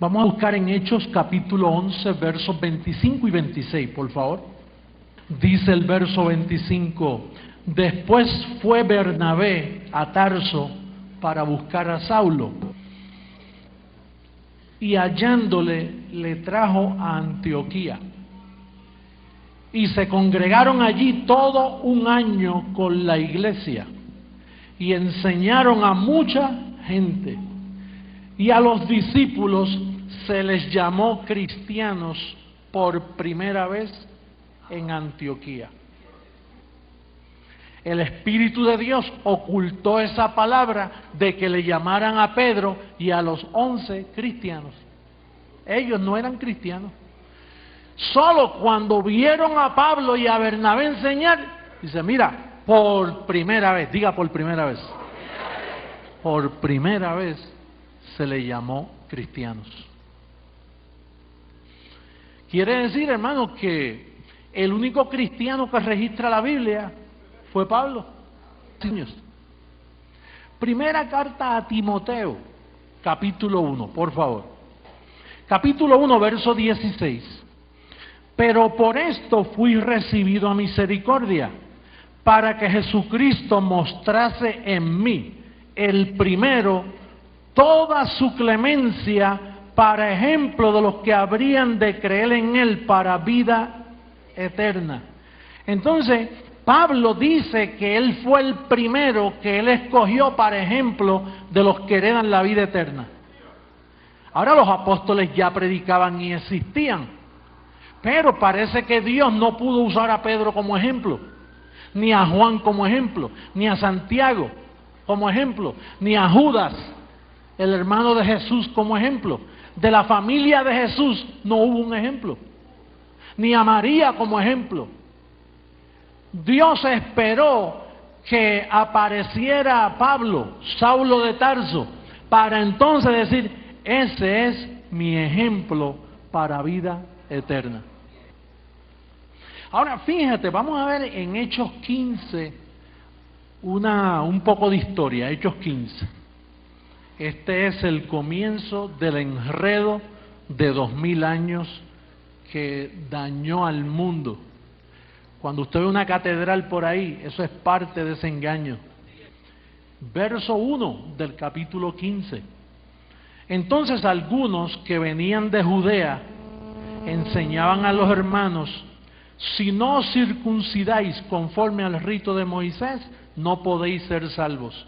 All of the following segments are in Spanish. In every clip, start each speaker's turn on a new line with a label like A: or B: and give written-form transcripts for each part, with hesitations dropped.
A: Vamos a buscar en Hechos capítulo 11, versos 25 y 26, por favor. Dice el verso 25: después fue Bernabé a Tarso para buscar a Saulo, y hallándole le trajo a Antioquía. Y se congregaron allí todo un año con la iglesia, y enseñaron a mucha gente. Y a los discípulos se les llamó cristianos por primera vez en Antioquía. El Espíritu de Dios ocultó esa palabra de que le llamaran a Pedro y a los 11 cristianos. Ellos no eran cristianos. Solo cuando vieron a Pablo y a Bernabé enseñar, dice, mira, por primera vez, diga por primera vez. Por primera vez se le llamó cristianos. Quiere decir, hermanos, que el único cristiano que registra la Biblia fue Pablo. Primera carta a Timoteo, capítulo 1, por favor. Capítulo 1, verso 16. Pero por esto fui recibido a misericordia, para que Jesucristo mostrase en mí, el primero, toda su clemencia, para ejemplo de los que habrían de creer en él para vida eterna. Entonces, Pablo dice que él fue el primero que él escogió para ejemplo de los que heredan la vida eterna. Ahora los apóstoles ya predicaban y existían, pero parece que Dios no pudo usar a Pedro como ejemplo, ni a Juan como ejemplo, ni a Santiago como ejemplo, ni a Judas, el hermano de Jesús, como ejemplo. De la familia de Jesús no hubo un ejemplo, ni a María como ejemplo. Dios esperó que apareciera Pablo, Saulo de Tarso, para entonces decir, ese es mi ejemplo para vida eterna. Ahora fíjate, vamos a ver en Hechos 15 un poco de historia. Hechos 15. Este es el comienzo del enredo de 2000 años que dañó al mundo. Cuando usted ve una catedral por ahí, eso es parte de ese engaño. Verso 1 del capítulo 15. Entonces algunos que venían de Judea enseñaban a los hermanos, si no os circuncidáis conforme al rito de Moisés, no podéis ser salvos.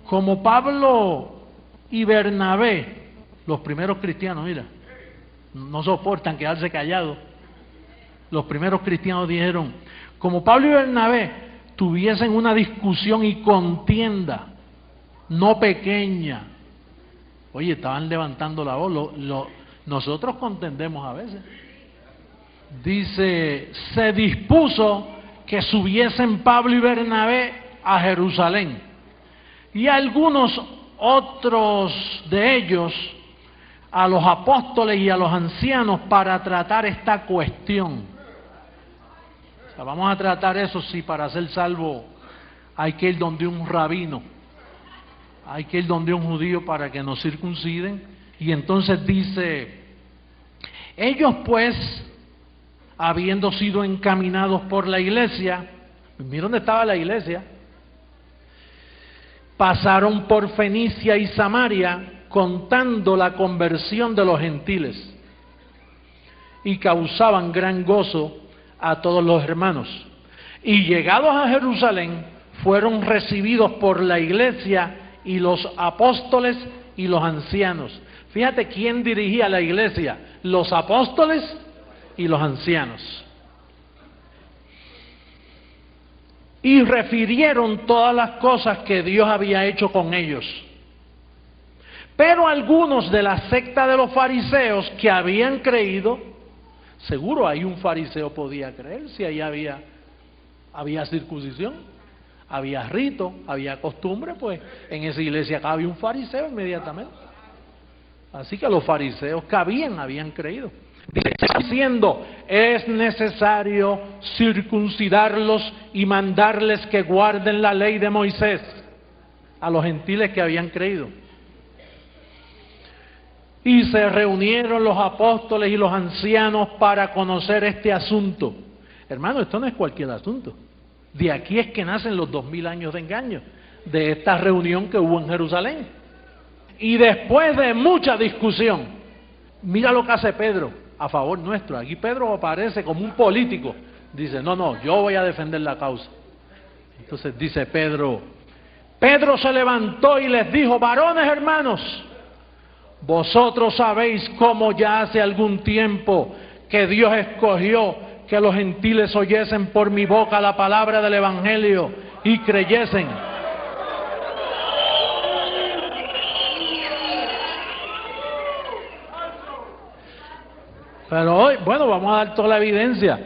A: Como Pablo y Bernabé, los primeros cristianos, mira, no soportan quedarse callados. Los primeros cristianos dijeron, como Pablo y Bernabé tuviesen una discusión y contienda, no pequeña. Oye, estaban levantando la voz, nosotros contendemos a veces. Dice, se dispuso que subiesen Pablo y Bernabé a Jerusalén. Y algunos otros de ellos a los apóstoles y a los ancianos para tratar esta cuestión. O sea, vamos a tratar eso, sí, para ser salvo hay que ir donde un rabino, hay que ir donde un judío para que nos circunciden. Y entonces dice, ellos pues, habiendo sido encaminados por la iglesia, mira dónde estaba la iglesia, pasaron por Fenicia y Samaria contando la conversión de los gentiles y causaban gran gozo a todos los hermanos. Y llegados a Jerusalén fueron recibidos por la iglesia y los apóstoles y los ancianos. Fíjate quién dirigía la iglesia, los apóstoles y los ancianos. Y refirieron todas las cosas que Dios había hecho con ellos. Pero algunos de la secta de los fariseos que habían creído, seguro ahí un fariseo podía creer, si ahí había circuncisión, había rito, había costumbre, pues en esa iglesia acá había un fariseo inmediatamente. Así que los fariseos que habían creído. Diciendo, es necesario circuncidarlos y mandarles que guarden la ley de Moisés, a los gentiles que habían creído. Y se reunieron los apóstoles y los ancianos para conocer este asunto. Hermano, esto no es cualquier asunto. De aquí es que nacen los 2000 años de engaño, de esta reunión que hubo en Jerusalén. Y después de mucha discusión, mira lo que hace Pedro a favor nuestro. Aquí Pedro aparece como un político. Dice, no, yo voy a defender la causa. Entonces dice Pedro se levantó y les dijo, varones hermanos, vosotros sabéis cómo ya hace algún tiempo que Dios escogió que los gentiles oyesen por mi boca la palabra del Evangelio y creyesen. Pero hoy, bueno, vamos a dar toda la evidencia.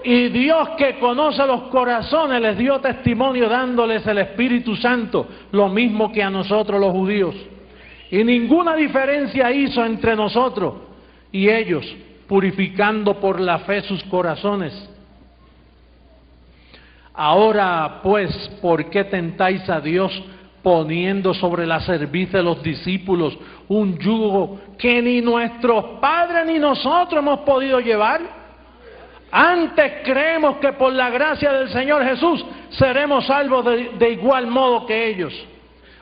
A: Y Dios, que conoce los corazones, les dio testimonio dándoles el Espíritu Santo, lo mismo que a nosotros los judíos. Y ninguna diferencia hizo entre nosotros y ellos, purificando por la fe sus corazones. Ahora pues, ¿por qué tentáis a Dios poniendo sobre la cerviz de los discípulos un yugo que ni nuestros padres ni nosotros hemos podido llevar? Antes creemos que por la gracia del Señor Jesús seremos salvos de igual modo que ellos.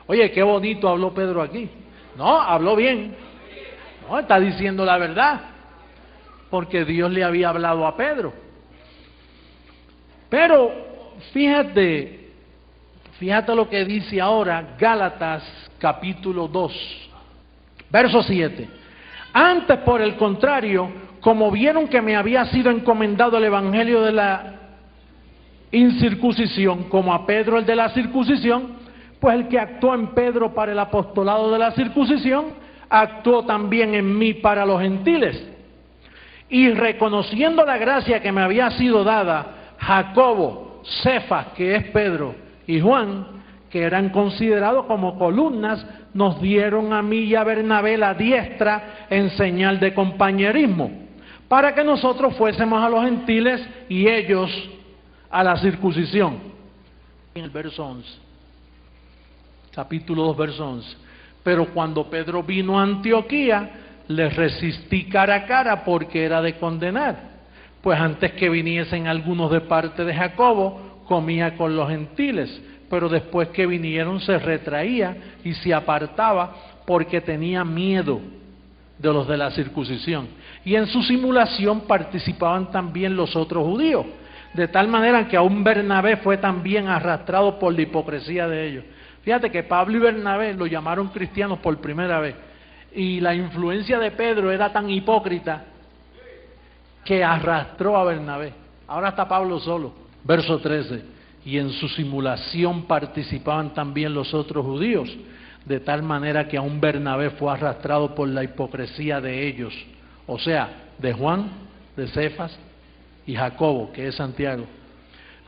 A: Oye, qué bonito habló Pedro aquí. No, habló bien. No, está diciendo la verdad. Porque Dios le había hablado a Pedro. Pero fíjate lo que dice ahora Gálatas capítulo 2, verso 7. Antes, por el contrario, como vieron que me había sido encomendado el evangelio de la incircuncisión, como a Pedro el de la circuncisión, pues el que actuó en Pedro para el apostolado de la circuncisión, actuó también en mí para los gentiles. Y reconociendo la gracia que me había sido dada, Jacobo, Cefas, que es Pedro, y Juan, que eran considerados como columnas, nos dieron a mí y a Bernabé la diestra en señal de compañerismo, para que nosotros fuésemos a los gentiles y ellos a la circuncisión. En el verso 11, capítulo 2, verso 11. Pero cuando Pedro vino a Antioquía, les resistí cara a cara porque era de condenar. Pues antes que viniesen algunos de parte de Jacobo, comía con los gentiles, pero después que vinieron se retraía y se apartaba porque tenía miedo de los de la circuncisión. Y en su simulación participaban también los otros judíos, de tal manera que aún Bernabé fue también arrastrado por la hipocresía de ellos. Fíjate que Pablo y Bernabé lo llamaron cristianos por primera vez, y la influencia de Pedro era tan hipócrita que arrastró a Bernabé. Ahora está Pablo solo. Verso 13. Y en su simulación participaban también los otros judíos, de tal manera que aún Bernabé fue arrastrado por la hipocresía de ellos, o sea, de Juan, de Cefas y Jacobo, que es Santiago.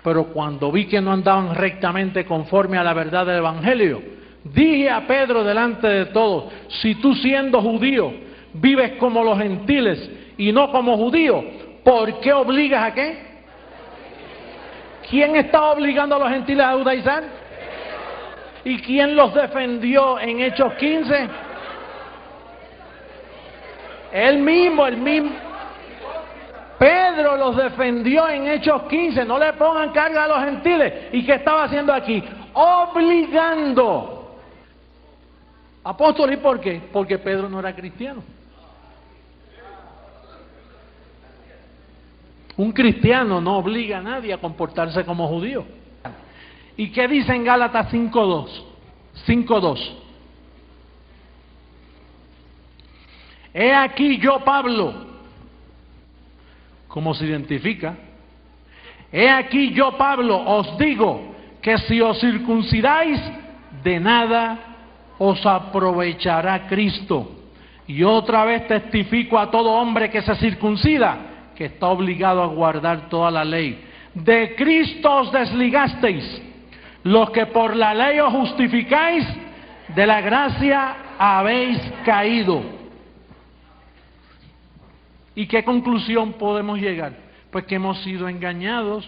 A: Pero cuando vi que no andaban rectamente conforme a la verdad del Evangelio, dije a Pedro delante de todos, si tú siendo judío vives como los gentiles y no como judío, ¿por qué obligas a qué? ¿Quién estaba obligando a los gentiles a judaizar? ¿Y quién los defendió en Hechos 15? Él mismo. Pedro los defendió en Hechos 15. No le pongan carga a los gentiles. ¿Y qué estaba haciendo aquí? Obligando. Apóstol, ¿y por qué? Porque Pedro no era cristiano. Un cristiano no obliga a nadie a comportarse como judío. ¿Y qué dice en Gálatas 5.2? 5.2. He aquí yo, Pablo, ¿cómo se identifica? He aquí yo, Pablo, os digo que si os circuncidáis, de nada os aprovechará Cristo. Y otra vez testifico a todo hombre que se circuncida, que está obligado a guardar toda la ley. De Cristo os desligasteis, los que por la ley os justificáis, de la gracia habéis caído. ¿Y qué conclusión podemos llegar? Pues que hemos sido engañados